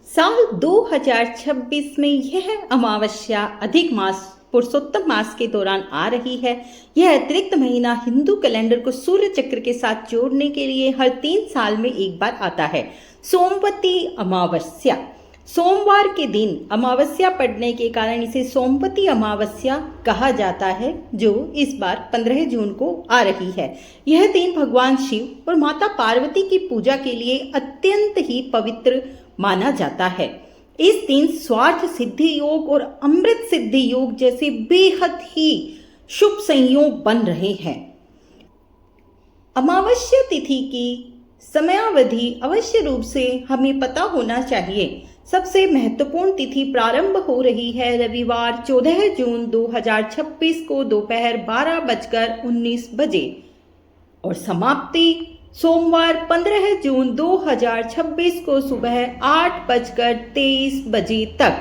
साल 2026 में यह अमावस्या अधिक मास पुरुषोत्तम मास के दौरान आ रही है। यह अतिरिक्त महीना हिंदू कैलेंडर को सूर्य चक्र के साथ जोड़ने के लिए हर 3 साल में एक बार आता है। सोमवती अमावस्या, सोमवार के दिन अमावस्या पड़ने के कारण इसे सोमवती अमावस्या कहा जाता है, जो इस बार 15 जून को आ रही है। यह दिन भगवान शिव और माता पार्वती की पूजा के लिए अत्यंत ही पवित्र माना जाता है। इस दिन स्वार्थ सिद्धि योग और अमृत सिद्धि योग जैसे बेहद ही शुभ संयोग बन रहे हैं। अमावस्या तिथि की समयावधि अवश्य रूप से हमें पता होना चाहिए। सबसे महत्वपूर्ण तिथि प्रारंभ हो रही है रविवार 14 जून 2026 को दोपहर 12:19 बजे और समाप्ति सोमवार 15 जून 2026 को सुबह 8:23 बजे तक।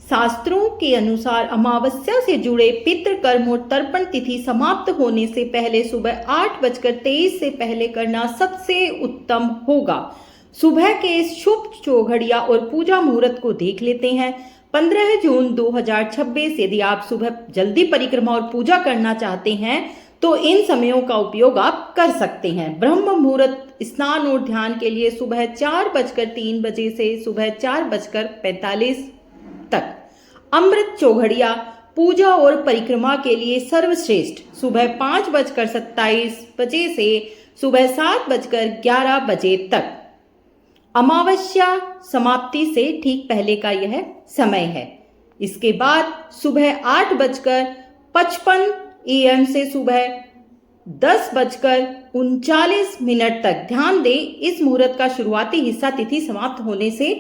शास्त्रों के अनुसार अमावस्या से जुड़े पितृ कर्म और तर्पण तिथि समाप्त होने से पहले सुबह 8:23 से पहले करना सबसे उत्तम होगा। सुबह के इस शुभ चौघड़िया और पूजा मुहूर्त को देख लेते हैं। 15 जून 2026 यदि आप सुबह जल्दी परिक्रमा और पूजा करना चाहते हैं तो इन समयों का उपयोग आप कर सकते हैं। ब्रह्म मुहूर्त स्नान और ध्यान के लिए सुबह 4:03 बजे से सुबह 4:45 तक। अमृत चौघड़िया पूजा और परिक्रमा के लिए सर्वश्रेष्ठ सुबह 5:27 बजे से सुबह 7:11 बजे तक। अमावस्या समाप्ति से ठीक पहले का यह समय है। इसके बाद सुबह 8:55 AM से सुबह 10:39 तक। ध्यान दें, इस मुहूर्त का शुरुआती हिस्सा तिथि समाप्त होने से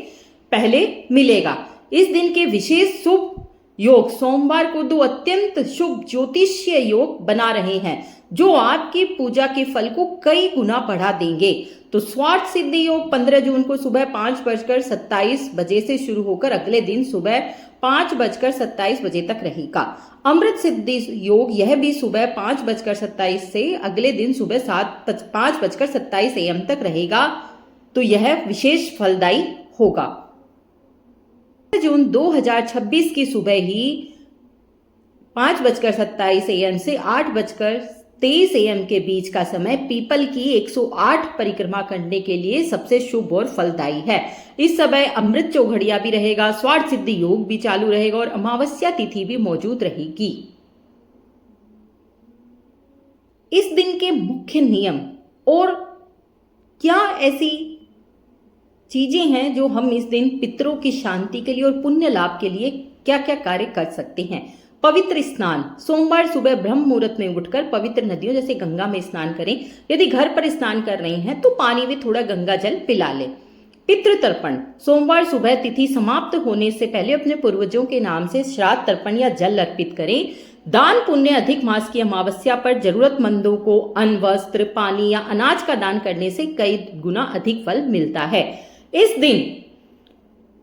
पहले मिलेगा। इस दिन के विशेष शुभ योग सोमवार को 2 अत्यंत शुभ ज्योतिषीय योग बना रहे हैं, जो आपकी पूजा के फल को कई गुना बढ़ा देंगे। तो स्वार्थ सिद्धि योग 15 जून को सुबह 5:27 बजे से शुरू होकर अगले दिन सुबह 5:27 बजे तक रहेगा। अमृत सिद्धि योग यह भी सुबह 5:27 से अगले दिन सुबह 5:27 AM तक रहेगा। तो यह विशेष फलदायी होगा। जून 2026 की सुबह ही 5:27 AM से 8:23 AM के बीच का समय पीपल की 108 परिक्रमा करने के लिए सबसे शुभ और फलदायी है। इस समय अमृत चौघड़िया भी रहेगा, स्वार्थ सिद्धि योग भी चालू रहेगा और अमावस्या तिथि भी मौजूद रहेगी। इस दिन के मुख्य नियम और क्या ऐसी चीजें हैं जो हम इस दिन पितरों की शांति के लिए और पुण्य लाभ के लिए क्या क्या कार्य कर सकते हैं। पवित्र स्नान, सोमवार सुबह ब्रह्म मुहूर्त में उठकर पवित्र नदियों जैसे गंगा में स्नान करें। यदि घर पर स्नान कर रहे हैं तो पानी में थोड़ा गंगा जल पिला लें। पितृ तर्पण, सोमवार सुबह तिथि समाप्त होने से पहले अपने पूर्वजों के नाम से श्राद्ध तर्पण या जल अर्पित करें। दान पुण्य अधिक मास की अमावस्या पर जरूरतमंदों को अन्न, वस्त्र, पानी या अनाज का दान करने से कई गुना अधिक फल मिलता है। इस दिन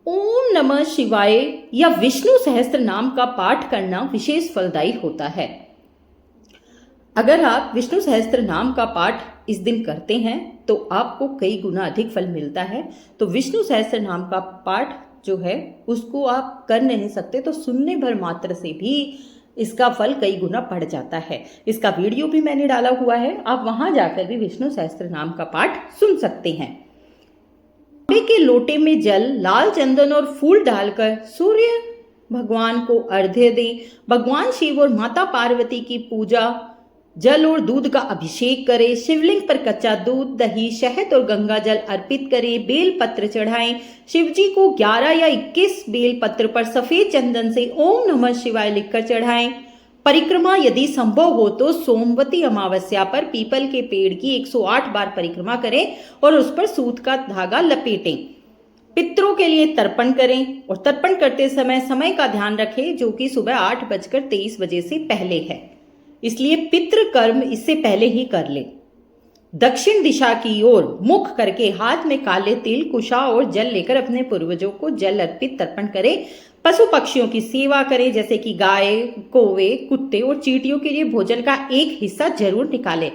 ओम नमः शिवाय या विष्णु सहस्त्र नाम का पाठ करना विशेष फलदायी होता है। अगर आप विष्णु सहस्त्र नाम का पाठ इस दिन करते हैं तो आपको कई गुना अधिक फल मिलता है। तो विष्णु सहस्त्र नाम का पाठ जो है उसको आप कर नहीं सकते तो सुनने भर मात्र से भी इसका फल कई गुना बढ़ जाता है। इसका वीडियो भी मैंने डाला हुआ है, आप वहां जाकर भी विष्णु सहस्त्र नाम का पाठ सुन सकते हैं। तांबे के लोटे में जल, लाल चंदन और फूल डालकर सूर्य भगवान को अर्घ्य दें। भगवान शिव और माता पार्वती की पूजा, जल और दूध का अभिषेक करें। शिवलिंग पर कच्चा दूध, दही, शहद और गंगा जल अर्पित करें। बेल पत्र चढ़ाएं। शिव जी को 11 या 21 बेल पत्र पर सफेद चंदन से ओम नमः शिवाय लिखकर चढ़ाएं। परिक्रमा यदि संभव हो तो सोमवती अमावस्या पर पीपल के पेड़ की 108 बार परिक्रमा करें और उस पर सूत का धागा लपेटें। पितरों के लिए तर्पण करें और तर्पण करते समय का ध्यान रखें, जो कि सुबह 8:23 बजे से पहले है, इसलिए पितृ कर्म इससे पहले ही कर ले। दक्षिण दिशा की ओर मुख करके हाथ में काले तिल, कुशा और जल लेकर अपने पूर्वजों को जल अर्पित तर्पण करें। पशु पक्षियों की सेवा करें, जैसे कि गाय, कौवे, कुत्ते और चींटियों के लिए भोजन का एक हिस्सा जरूर निकालें।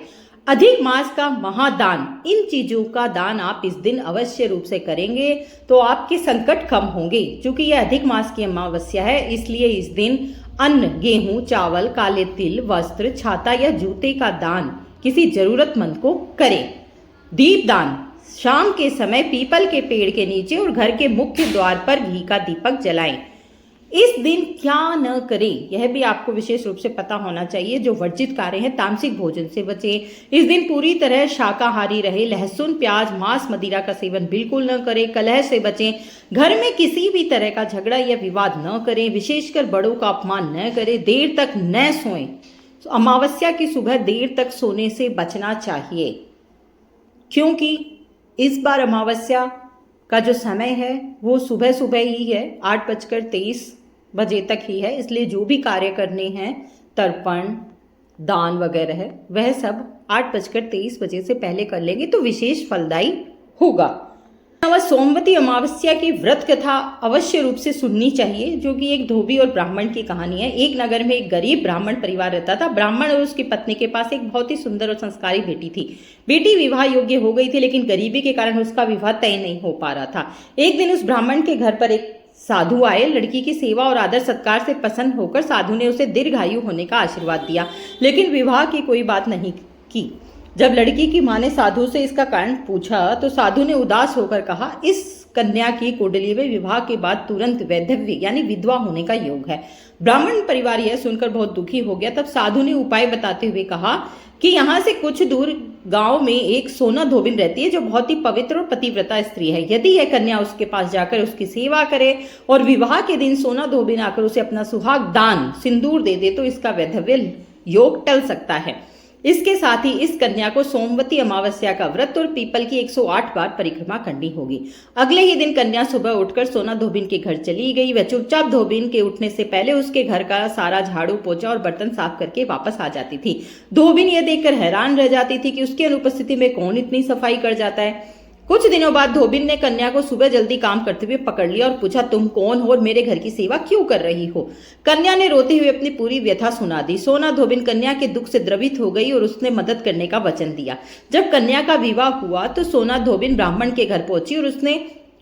अधिक मास का महादान, इन चीजों का दान आप इस दिन अवश्य रूप से करेंगे तो आपके संकट कम होंगे। क्योंकि यह अधिक मास की अमावस्या है, इसलिए इस दिन अन्न, गेहूं, चावल, काले तिल, वस्त्र, छाता या जूते का दान किसी जरूरतमंद को करें। दीप दान, शाम के समय पीपल के पेड़ के नीचे और घर के मुख्य द्वार पर घी का दीपक जलाएं। इस दिन क्या न करें, यह भी आपको विशेष रूप से पता होना चाहिए। जो वर्जित कार्य हैं, तामसिक भोजन से बचें। इस दिन पूरी तरह शाकाहारी रहे। लहसुन, प्याज, मांस, मदिरा का सेवन बिल्कुल न करें। कलह से बचें। घर में किसी भी तरह का झगड़ा या विवाद न करें। विशेषकर बड़ों का अपमान न करें। देर तक न सोएं। अमावस्या की सुबह देर तक सोने से बचना चाहिए, क्योंकि इस बार अमावस्या का जो समय है वो सुबह सुबह ही है, 8:23 तक ही है। इसलिए जो भी कार्य करने हैं, तर्पण, दान वगैरह, वह सब 8:23 से पहले कर लेंगे तो विशेष फलदायी होगा। सोमवती अमावस्या की व्रत कथा अवश्य रूप से सुननी चाहिए, जो कि एक धोबी और ब्राह्मण की कहानी है। एक नगर में एक गरीब ब्राह्मण परिवार रहता था। ब्राह्मण और उसकी पत्नी के पास एक बहुत ही सुंदर और संस्कारी बेटी थी। बेटी विवाह योग्य हो गई थी, लेकिन गरीबी के कारण उसका विवाह तय नहीं हो पा रहा था। एक दिन उस ब्राह्मण के घर पर एक साधु आए। लड़की की सेवा और आदर सत्कार से प्रसन्न होकर साधु ने उसे दीर्घायु होने का आशीर्वाद दिया, लेकिन विवाह की कोई बात नहीं की। जब लड़की की मां ने साधु से इसका कारण पूछा तो साधु ने उदास होकर कहा, इस कन्या की कुंडली में विवाह के बाद तुरंत वैधव्य यानी विधवा होने का योग है। ब्राह्मण परिवार यह सुनकर बहुत दुखी हो गया। तब साधु ने उपाय बताते हुए कहा कि यहाँ से कुछ दूर गांव में एक सोना धोबिन रहती है, जो बहुत ही पवित्र और पतिव्रता स्त्री है। यदि यह कन्या उसके पास जाकर उसकी सेवा करे और विवाह के दिन सोना धोबिन आकर उसे अपना सुहाग दान सिंदूर दे दे तो इसका वैधव्य योग टल सकता है। इसके साथ ही इस कन्या को सोमवती अमावस्या का व्रत और पीपल की 108 बार परिक्रमा करनी होगी। अगले ही दिन कन्या सुबह उठकर सोना धोबिन के घर चली गई। वह चुपचाप धोबिन के उठने से पहले उसके घर का सारा झाड़ू पोछा और बर्तन साफ करके वापस आ जाती थी। धोबिन यह देखकर हैरान रह जाती थी कि उसकी अनुपस्थिति में कौन इतनी सफाई कर जाता है। कुछ दिनों बाद धोबिन ने कन्या को सुबह जल्दी काम करते हुए पकड़ लिया और पूछा, तुम कौन हो और मेरे घर की सेवा क्यों कर रही हो? कन्या ने रोते हुए अपनी पूरी व्यथा सुना दी। सोना धोबिन कन्या के दुख से द्रवित हो गई और उसने मदद करने का वचन दिया। जब कन्या का विवाह हुआ तो सोना धोबिन ब्राह्मण के घर पहुंची और उसने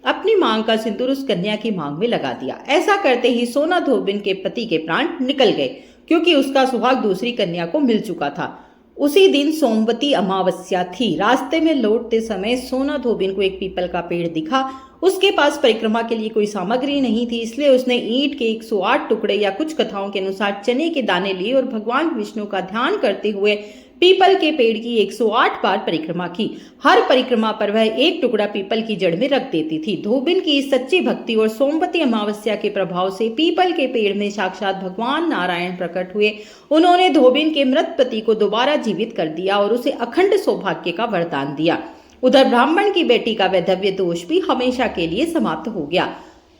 अपनी मांग का सिंदूर उस कन्या की मांग में लगा दिया। ऐसा करते ही सोना धोबिन के पति के प्राण निकल गए, क्योंकि उसका सुहाग दूसरी कन्या को मिल चुका था। उसी दिन सोमवती अमावस्या थी। रास्ते में लौटते समय सोना धोबिन को एक पीपल का पेड़ दिखा। उसके पास परिक्रमा के लिए कोई सामग्री नहीं थी, इसलिए उसने ईंट के 108 टुकड़े या कुछ कथाओं के अनुसार चने के दाने लिए और भगवान विष्णु का ध्यान करते हुए पीपल के पेड़ की 108 बार परिक्रमा की। हर परिक्रमा पर वह एक टुकड़ा पीपल की जड़ में रख देती थी। धोबिन की इस सच्ची भक्ति और सोमवती अमावस्या के प्रभाव से पीपल के पेड़ में साक्षात भगवान नारायण प्रकट हुए। उन्होंने धोबिन के मृत पति को दोबारा जीवित कर दिया और उसे अखंड सौभाग्य का वरदान दिया। उधर ब्राह्मण की बेटी का वैधव्य दोष भी हमेशा के लिए समाप्त हो गया।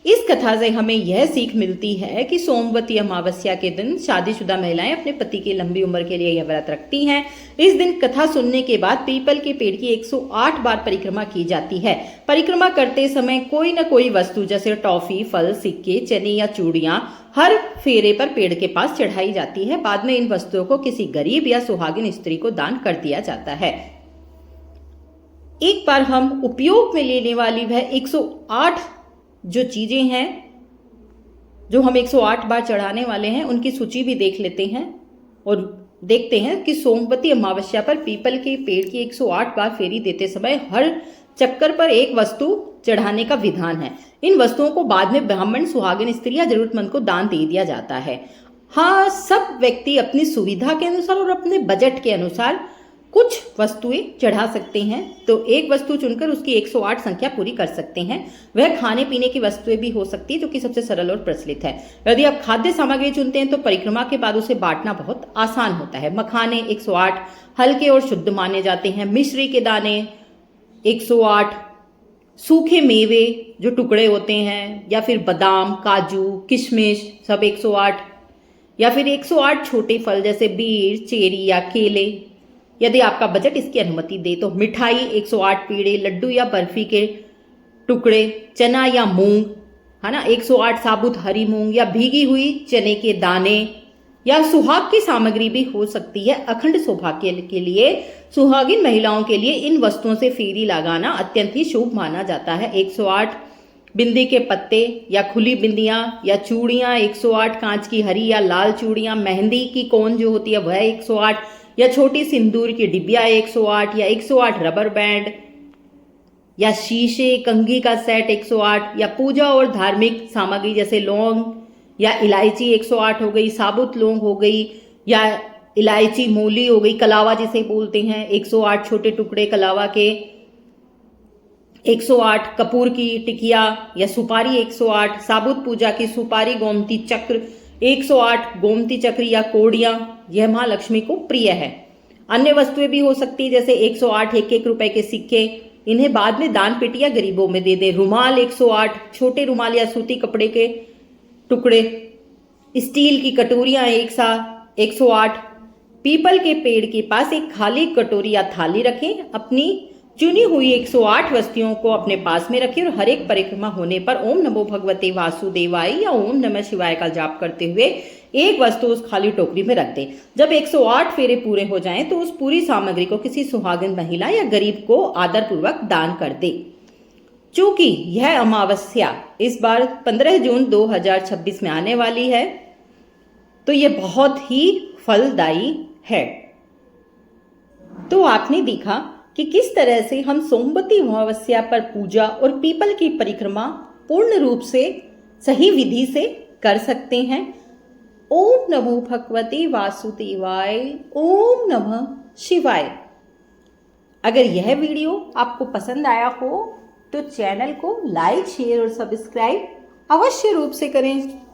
इस कथा से हमें यह सीख मिलती है कि सोमवती अमावस्या के दिन शादीशुदा महिलाएं अपने पति की लंबी उम्र के लिए यह व्रत रखती हैं। इस दिन कथा सुनने के बाद पीपल के पेड़ की 108 बार परिक्रमा की जाती है। परिक्रमा करते समय कोई न कोई वस्तु जैसे टॉफी, फल, सिक्के, चने या चूड़ियां हर फेरे पर पेड़ के पास चढ़ाई जाती है। बाद में इन वस्तुओं को किसी गरीब या सुहागिन स्त्री को दान कर दिया जाता है। एक बार हम उपयोग में लेने वाली वह 108 जो चीजें हैं जो हम 108 बार चढ़ाने वाले हैं, उनकी सूची भी देख लेते हैं और देखते हैं कि सोमवती अमावस्या पर पीपल के पेड़ की 108 बार फेरी देते समय हर चक्कर पर एक वस्तु चढ़ाने का विधान है। इन वस्तुओं को बाद में ब्राह्मण, सुहागिन स्त्री या जरूरतमंद को दान दे दिया जाता है। हाँ, सब व्यक्ति अपनी सुविधा के अनुसार और अपने बजट के अनुसार कुछ वस्तुएं चढ़ा सकते हैं, तो एक वस्तु चुनकर उसकी 108 संख्या पूरी कर सकते हैं। वह खाने पीने की वस्तुएं भी हो सकती है, जो कि सबसे सरल और प्रचलित है। यदि आप खाद्य सामग्री चुनते हैं तो परिक्रमा के बाद उसे बांटना बहुत आसान होता है। मखाने 108 हल्के और शुद्ध माने जाते हैं। मिश्री के दाने 108, सूखे मेवे जो टुकड़े होते हैं, या फिर बादाम, काजू, किशमिश सब 108, या फिर 108 छोटे फल जैसे बीर, चेरी या केले, यदि आपका बजट इसकी अनुमति दे तो। मिठाई 108 पेड़े, लड्डू या बर्फी के टुकड़े, चना या मूंग, है ना, 108 साबुत हरी मूंग या भीगी हुई चने के दाने, या सुहाग की सामग्री भी हो सकती है। अखंड सौभाग्य के लिए सुहागिन महिलाओं के लिए इन वस्तुओं से फेरी लगाना अत्यंत ही शुभ माना जाता है। 108 बिंदी के पत्ते या खुली बिंदियां या चूड़ियां 108, कांच की हरी या लाल चूड़ियां, मेहंदी की कोन जो होती है वह 108, या छोटी सिंदूर की डिबिया 108, या 108 रबर बैंड या शीशे कंघी का सेट 108, या पूजा और धार्मिक सामग्री जैसे लौंग या इलायची 108 हो गई, साबुत लौंग हो गई, या इलायची मूली हो गई, कलावा जिसे बोलते हैं 108 छोटे टुकड़े कलावा के, 108 कपूर की टिकिया या सुपारी 108, साबुत पूजा की सुपारी, गोमती चक्र 108, गोमती चक्र या कोड़ियां, यह मां लक्ष्मी को प्रिय है। अन्य वस्तुएं भी हो सकती है जैसे 108 1-1 रुपए के सिक्के, इन्हें बाद में दान पेटी या गरीबों में दे दे। रुमाल 108, छोटे रुमाल या सूती कपड़े के टुकड़े, स्टील की कटोरियां 108, पीपल के पेड़ के पास एक खाली कटोरी या थाली रखें, अपनी चुनी हुई 108 वस्तुओं को अपने पास में रखें और हर एक परिक्रमा होने पर ओम नमो भगवते वासुदेवाय या ओम नमः शिवाय का जाप करते हुए एक वस्तु उस खाली टोकरी में रख दें। जब 108 फेरे पूरे हो जाएं तो उस पूरी सामग्री को किसी सुहागिन महिला या गरीब को आदर पूर्वक दान कर दे। चूंकि यह अमावस्या इस बार 15 जून 2026 में आने वाली है तो यह बहुत ही फलदायी है। तो आपने देखा कि किस तरह से हम सोमवती अमावस्या पर पूजा और पीपल की परिक्रमा पूर्ण रूप से सही विधि से कर सकते हैं। ओम नमो भगवते वासुदेवाय, ओम नमः शिवाय। अगर यह वीडियो आपको पसंद आया हो तो चैनल को लाइक, शेयर और सब्सक्राइब अवश्य रूप से करें।